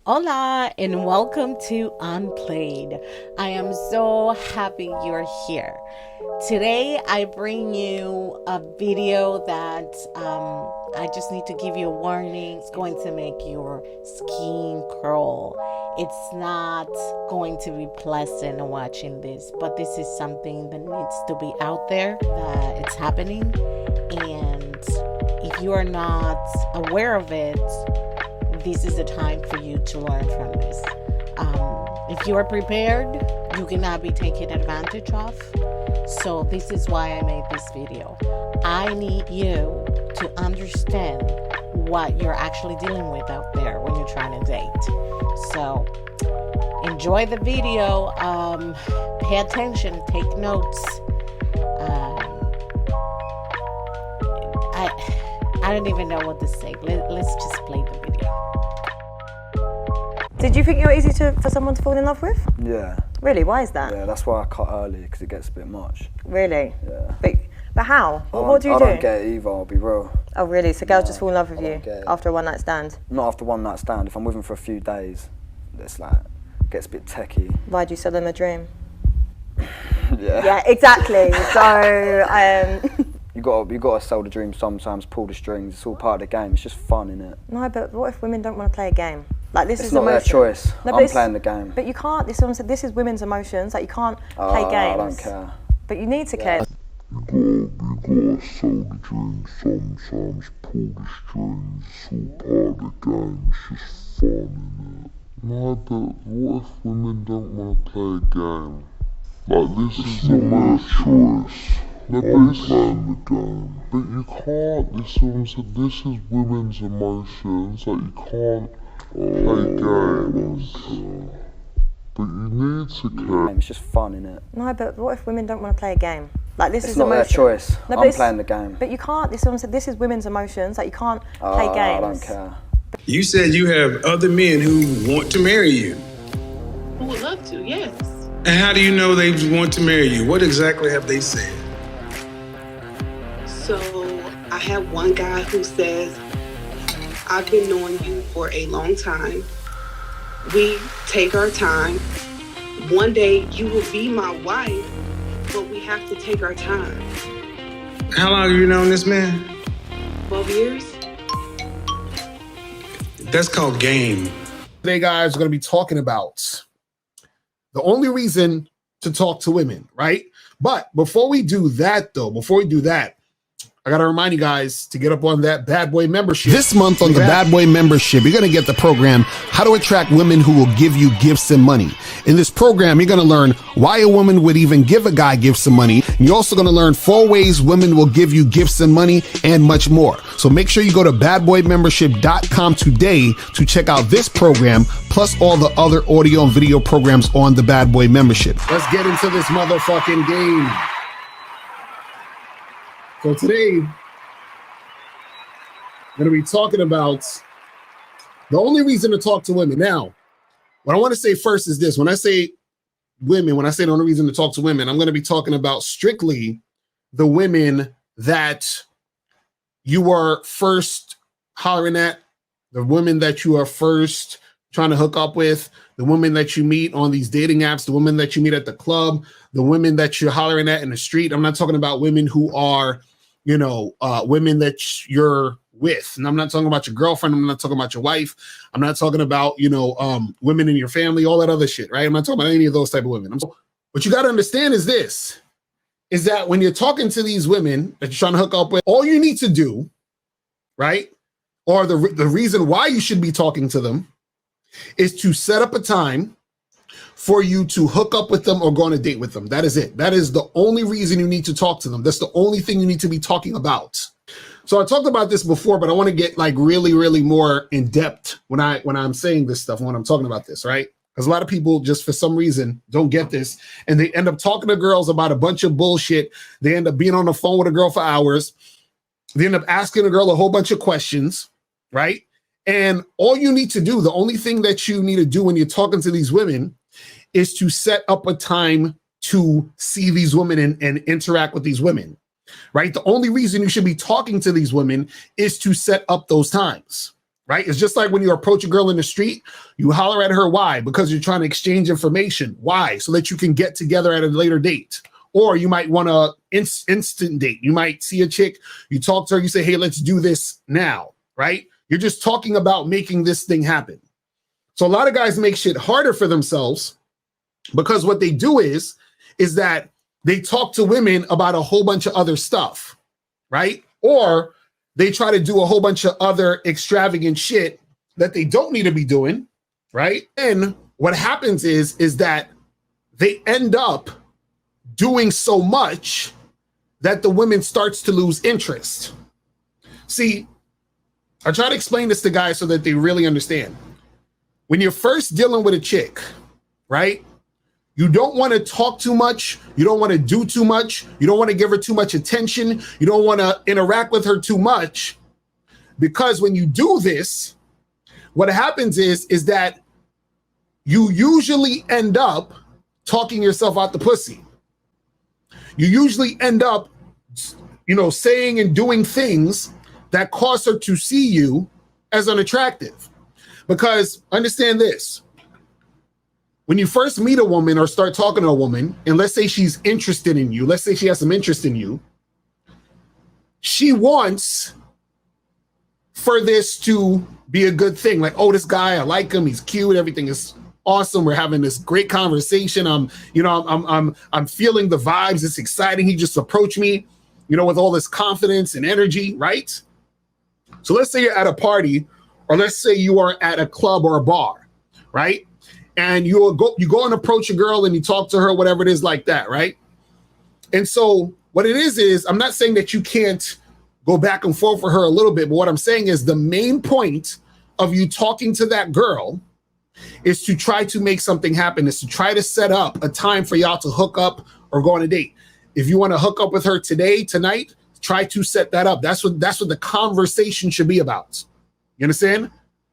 Hola and welcome to Unplayed. I am so happy you're here. Today I bring you a video that I just need to give you a warning. It's going to make your skin curl. It's not going to be pleasant watching this, but this is something that needs to be out there, that it's happening. And if you are not aware of it, this is the time for you to learn from this. If you are prepared, you cannot be taken advantage of. So this is why I made this video. I need you to understand what you're actually dealing with out there when you're trying to date. So enjoy the video. Pay attention. Take notes. I don't even know what to say. Let's just play the video. Did you think you were easy for someone to fall in love with? Yeah. Really? Why is that? Yeah, that's why I cut early, because it gets a bit much. Really? Yeah. But how? What do you I do? don't get it either, I'll be real. Oh, really? So girls just fall in love with you get it. after a one-night stand? Not after one night stand. If I'm with them for a few days, it's like, gets a bit techie. Why'd you sell them a dream? Yeah. Yeah, exactly. So, You gotta sell the dream sometimes, pull the strings. It's all part of the game. It's just fun, innit? No, but what if women don't want to play a game? Like this It's is not their emotion. choice. No, I'm playing the game. But you can't. This is women's emotions. Like you can't play games. I don't care. But you need to care. You gotta sell the dream sometimes, pull the strings, it's all part of the game, it's just fun, innit? No, but what if women don't wanna play a game? Like this is not my choice. I'm playing the game. But you can't, this is women's emotions, like you can't play games. But you need to care. It's just fun, innit? No, but what if women don't want to play a game? Like this It's is not emotion. their choice. No, I'm playing the game. But you can't. This is women's emotions. Like you can't play games. I don't care. You said you have other men who want to marry you. Who would love to, yes. And how do you know they want to marry you? What exactly have they said? So I have one guy who says, I've been knowing you for a long time. We take our time. One day you will be my wife, but we have to take our time. How long have you known this man? 12 years? That's called game. Today, guys, we're going to be talking about the only reason to talk to women, right? But before we do that, I got to remind you guys to get up on that Bad Boy membership. This month on the Bad Boy membership, you're going to get the program, How to Attract Women Who Will Give You Gifts and Money. In this program, you're going to learn why a woman would even give a guy gifts and money. And you're also going to learn 4 ways women will give you gifts and money and much more. So make sure you go to badboymembership.com today to check out this program, plus all the other audio and video programs on the Bad Boy membership. Let's get into this motherfucking game. So today, we're going to be talking about the only reason to talk to women. Now, what I want to say first is this. When I say women, when I say the only reason to talk to women, I'm going to be talking about strictly the women that you are first hollering at, the women that you are first trying to hook up with, the women that you meet on these dating apps, the women that you meet at the club, the women that you're hollering at in the street. I'm not talking about women who are, women that you're with. And I'm not talking about your girlfriend. I'm not talking about your wife. I'm not talking about, women in your family, all that other shit, right? I'm not talking about any of those type of women. What you got to understand is this, is that when you're talking to these women that you're trying to hook up with, all you need to do, right? Or the reason why you should be talking to them is to set up a time for you to hook up with them or go on a date with them. That is it. That is the only reason you need to talk to them. That's the only thing you need to be talking about. So I talked about this before, but I want to get like really, really more in depth when I'm saying this stuff, when I'm talking about this, right? Because a lot of people just for some reason don't get this, and they end up talking to girls about a bunch of bullshit. They end up being on the phone with a girl for hours. They end up asking a girl a whole bunch of questions, right? And all you need to do, the only thing that you need to do when you're talking to these women is to set up a time to see these women and interact with these women, right? The only reason you should be talking to these women is to set up those times. right? It's just like when you approach a girl in the street, you holler at her. Why? Because you're trying to exchange information. Why? So that you can get together at a later date. Or you might want to instant date. You might see a chick, you talk to her, you say, hey, let's do this now, right? You're just talking about making this thing happen. So a lot of guys make shit harder for themselves because what they do is that they talk to women about a whole bunch of other stuff, right? Or they try to do a whole bunch of other extravagant shit that they don't need to be doing, right? And what happens is that they end up doing so much that the women starts to lose interest. See, I try to explain this to guys so that they really understand. When you're first dealing with a chick, right? You don't want to talk too much. You don't want to do too much. You don't want to give her too much attention. You don't want to interact with her too much. Because when you do this, what happens is that you usually end up talking yourself out the pussy. You usually end up, saying and doing things that cause her to see you as unattractive. Because understand this, when you first meet a woman or start talking to a woman, and let's say she's interested in you, let's say she has some interest in you, she wants for this to be a good thing. Like, oh, this guy, I like him, he's cute, everything is awesome. We're having this great conversation. I'm feeling the vibes. It's exciting. He just approached me, with all this confidence and energy, right? So let's say you're at a party, or let's say you are at a club or a bar, right? And you go and approach a girl and you talk to her, whatever it is like that, right? And so what it is I'm not saying that you can't go back and forth for her a little bit, but what I'm saying is the main point of you talking to that girl is to try to make something happen, is to try to set up a time for y'all to hook up or go on a date. If you want to hook up with her tonight, try to set that up. That's what the conversation should be about. You understand?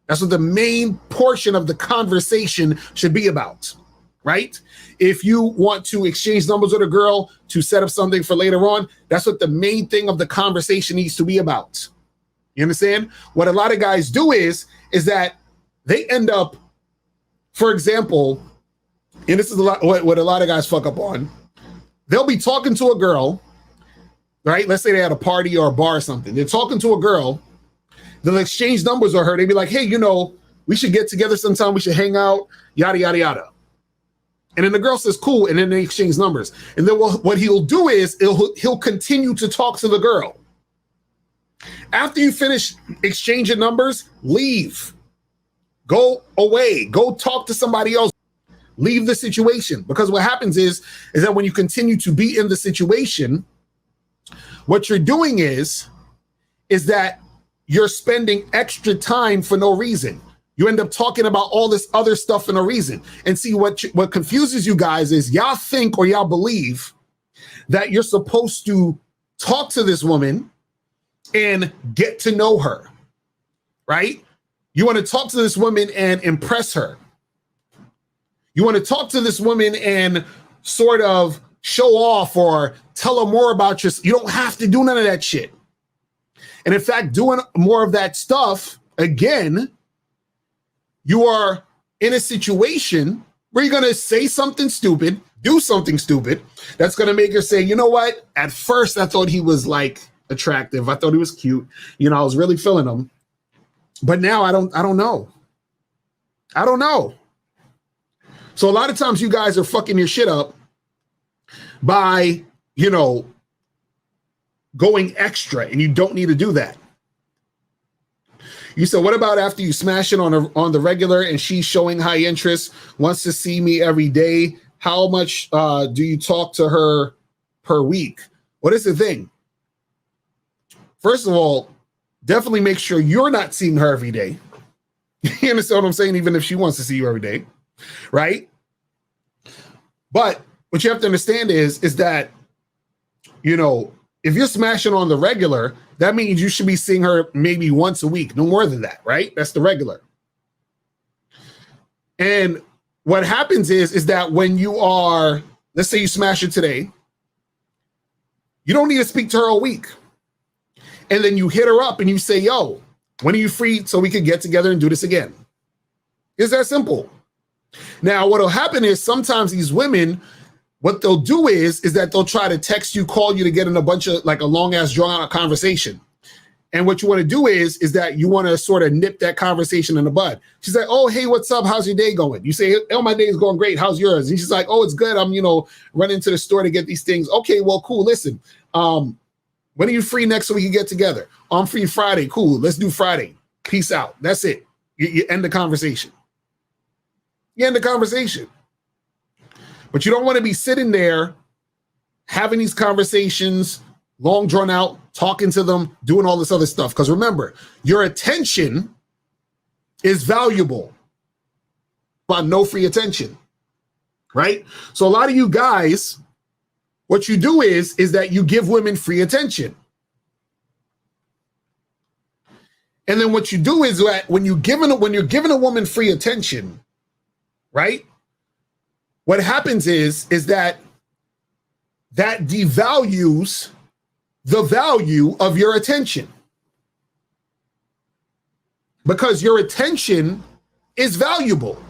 That's what the main portion of the conversation should be about, right? If you want to exchange numbers with a girl to set up something for later on, that's what the main thing of the conversation needs to be about. You understand? What a lot of guys do is that they end up, for example, and this is what a lot of guys fuck up on. They'll be talking to a girl, right? Let's say they had a party or a bar or something. They're talking to a girl. They'll exchange numbers with her. They'd be like, hey, we should get together sometime. We should hang out, yada, yada, yada. And then the girl says, cool. And then they exchange numbers. And then what he'll do is he'll continue to talk to the girl. After you finish exchanging numbers, leave. Go away. Go talk to somebody else. Leave the situation. Because what happens is that when you continue to be in the situation, what you're doing is that you're spending extra time for no reason. You end up talking about all this other stuff for no reason. And see, what confuses you guys is y'all think or y'all believe that you're supposed to talk to this woman and get to know her, right? You want to talk to this woman and impress her. You want to talk to this woman and sort of show off or tell her more about yourself. You don't have to do none of that shit. And in fact, doing more of that stuff, again, you are in a situation where you're going to say something stupid, do something stupid, that's going to make her say, you know what? At first, I thought he was like attractive. I thought he was cute. I was really feeling him. But now I don't know. I don't know. So a lot of times you guys are fucking your shit up by, going extra, and you don't need to do that. You said, what about after you smash it on the regular and she's showing high interest, wants to see me every day? How much do you talk to her per week? What is the thing? First of all, definitely make sure you're not seeing her every day. You understand what I'm saying? Even if she wants to see you every day, right? But what you have to understand is that, if you're smashing on the regular, that means you should be seeing her maybe once a week, no more than that, right? That's the regular. And what happens is that when you are, let's say you smash it today, you don't need to speak to her all week. And then you hit her up and you say, yo, When are you free so we could get together and do this again? It's that simple. Now, what'll happen is sometimes these women, what they'll do is that they'll try to text you, call you to get in a bunch of like a long ass drawn out conversation. And what you want to do is that you want to sort of nip that conversation in the bud. She's like, oh, hey, what's up? How's your day going? You say, oh, my day is going great. How's yours? And she's like, oh, it's good. I'm, running to the store to get these things. Okay, well, cool. Listen, when are you free next so we can get together? Oh, I'm free Friday. Cool. Let's do Friday. Peace out. That's it. You end the conversation. You end the conversation. But you don't want to be sitting there having these conversations, long drawn out, talking to them, doing all this other stuff. Because remember, your attention is valuable, but no free attention, right? So a lot of you guys, what you do is that you give women free attention. And then what you do is that when you're giving a woman free attention, right? What happens is that devalues the value of your attention, because your attention is valuable.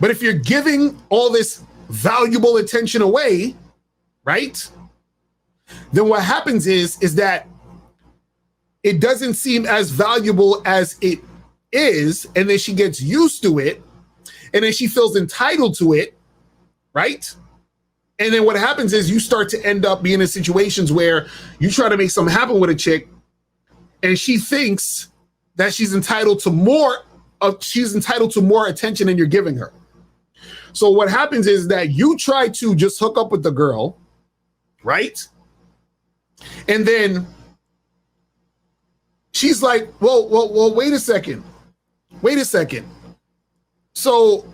But if you're giving all this valuable attention away, right, then what happens is that it doesn't seem as valuable as it is, and then she gets used to it, and then she feels entitled to it, right? And then what happens is you start to end up being in situations where you try to make something happen with a chick, and she thinks that she's entitled to more attention than you're giving her. So what happens is that you try to just hook up with the girl, right? And then she's like, well, wait a second. So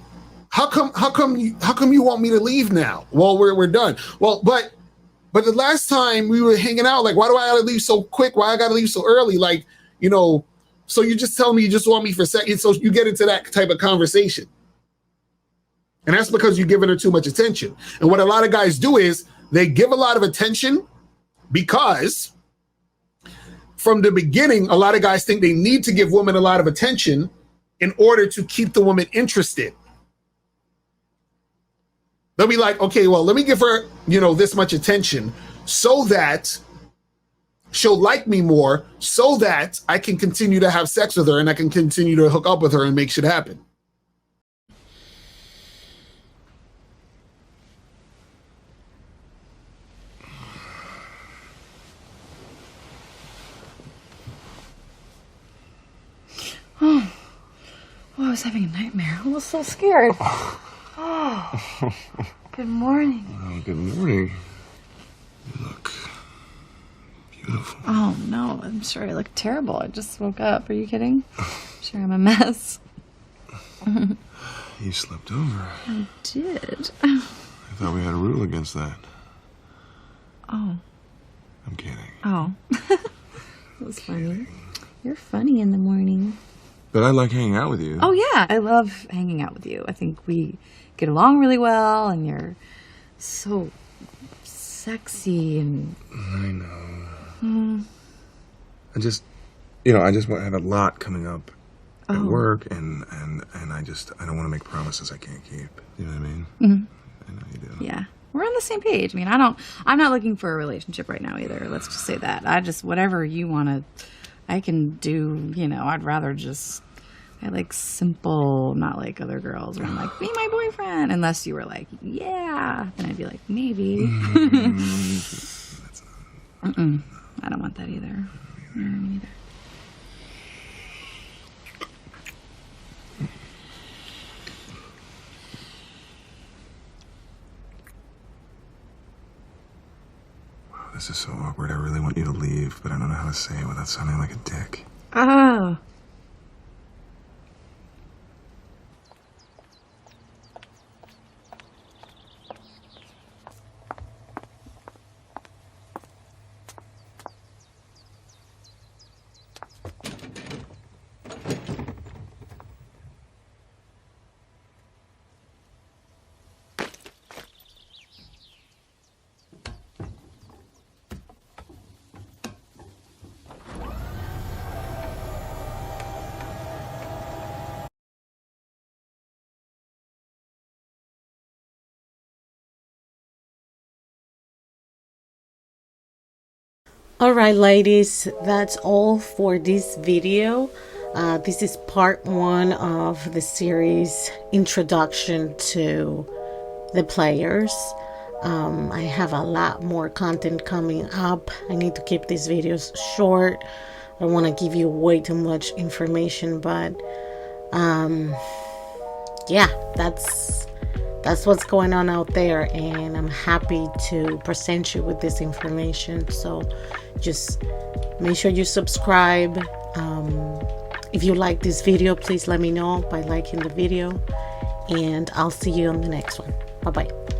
how come you want me to leave now? Well, we're done. Well, but the last time we were hanging out, like, why do I gotta leave so quick? Why I gotta leave so early? Like, so you just tell me you just want me for a second. So you get into that type of conversation. And that's because you're giving her too much attention. And what a lot of guys do is they give a lot of attention because from the beginning, a lot of guys think they need to give women a lot of attention in order to keep the woman interested. They'll be like, okay, well, let me give her, this much attention so that she'll like me more, so that I can continue to have sex with her and I can continue to hook up with her and make shit happen. Oh, I was having a nightmare. I was so scared. Oh, good morning. Oh, good morning. You look beautiful. Oh, no, I'm sure I look terrible. I just woke up. Are you kidding? I'm sure I'm a mess. You slept over. I did. I thought we had a rule against that. Oh. I'm kidding. Oh. That was funny. You're funny in the morning. But I like hanging out with you. Oh, yeah. I love hanging out with you. I think we get along really well, and you're so sexy and... I know. I just have a lot coming up at work, and I don't want to make promises I can't keep. You know what I mean? Mm-hmm. I know you do. Yeah. We're on the same page. I mean, I'm not looking for a relationship right now either. Let's just say that. Whatever you want to, I can do, I'd rather I like simple, not like other girls where I'm like, be my boyfriend. Unless you were like, yeah. Then I'd be like, maybe. I don't want that either. Me either. Wow, this is so awkward. I really want you to leave, but I don't know how to say it without sounding like a dick. Oh. All right, ladies, that's all for this video. This is part 1 of the series Introduction to the Players. I have a lot more content coming up. I need to keep these videos short. I don't want to give you way too much information, but yeah, that's what's going on out there, and I'm happy to present you with this information. So just make sure you subscribe. If you like this video, please let me know by liking the video, and I'll see you on the next one. Bye bye.